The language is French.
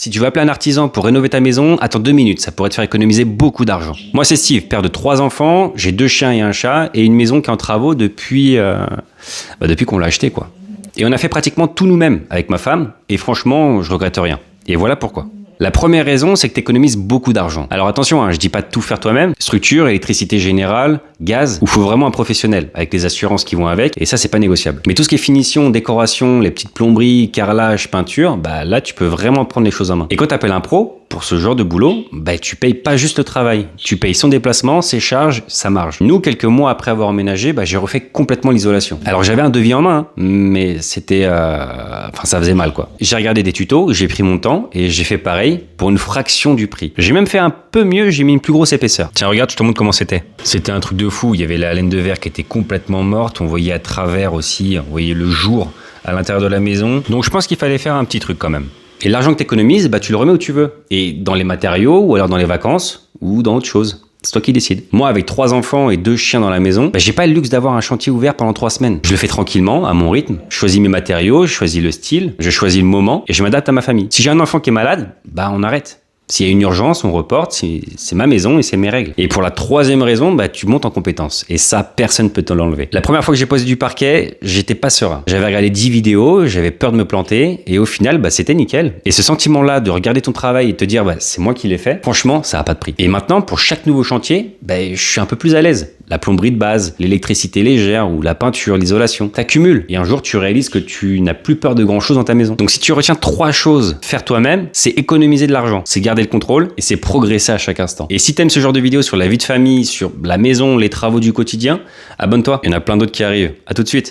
Si tu veux appeler un artisan pour rénover ta maison, attends 2 minutes, ça pourrait te faire économiser beaucoup d'argent. Moi c'est Steve, père de 3 enfants, j'ai 2 chiens et un chat et une maison qui est en travaux depuis qu'on l'a achetée quoi. Et on a fait pratiquement tout nous-mêmes avec ma femme et franchement je regrette rien. Et voilà pourquoi. La première raison, c'est que tu économises beaucoup d'argent. Alors attention, je dis pas de tout faire toi-même. Structure, électricité générale, gaz, où faut vraiment un professionnel, avec les assurances qui vont avec, et ça c'est pas négociable. Mais tout ce qui est finition, décoration, les petites plomberies, carrelage, peinture, là tu peux vraiment prendre les choses en main. Et quand tu appelles un pro, pour ce genre de boulot, tu payes pas juste le travail. Tu payes son déplacement, ses charges, sa marge. Nous, quelques mois après avoir emménagé, j'ai refait complètement l'isolation. Alors j'avais un devis en main, mais c'était... ça faisait mal quoi. J'ai regardé des tutos, j'ai pris mon temps et j'ai fait pareil pour une fraction du prix. J'ai même fait un peu mieux, j'ai mis une plus grosse épaisseur. Tiens, regarde, je te montre comment c'était. C'était un truc de fou, il y avait la laine de verre qui était complètement morte, on voyait à travers aussi, on voyait le jour à l'intérieur de la maison. Donc je pense qu'il fallait faire un petit truc quand même. Et l'argent que tu économises, tu le remets où tu veux. Et dans les matériaux, ou alors dans les vacances, ou dans autre chose. C'est toi qui décides. Moi, avec 3 enfants et 2 chiens dans la maison, j'ai pas le luxe d'avoir un chantier ouvert pendant 3 semaines. Je le fais tranquillement, à mon rythme. Je choisis mes matériaux, je choisis le style, je choisis le moment et je m'adapte à ma famille. Si j'ai un enfant qui est malade, on arrête. S'il y a une urgence, on reporte, c'est ma maison et c'est mes règles. Et pour la 3e raison, tu montes en compétence. Et ça, personne ne peut te l'enlever. La première fois que j'ai posé du parquet, j'étais pas serein. J'avais regardé 10 vidéos, j'avais peur de me planter, et au final, c'était nickel. Et ce sentiment-là de regarder ton travail et te dire, c'est moi qui l'ai fait, franchement, ça a pas de prix. Et maintenant, pour chaque nouveau chantier, je suis un peu plus à l'aise. La plomberie de base, l'électricité légère ou la peinture, l'isolation. T'accumules et un jour tu réalises que tu n'as plus peur de grand chose dans ta maison. Donc si tu retiens 3 choses, faire toi-même, c'est économiser de l'argent, c'est garder le contrôle et c'est progresser à chaque instant. Et si t'aimes ce genre de vidéos sur la vie de famille, sur la maison, les travaux du quotidien, abonne-toi. Il y en a plein d'autres qui arrivent. À tout de suite.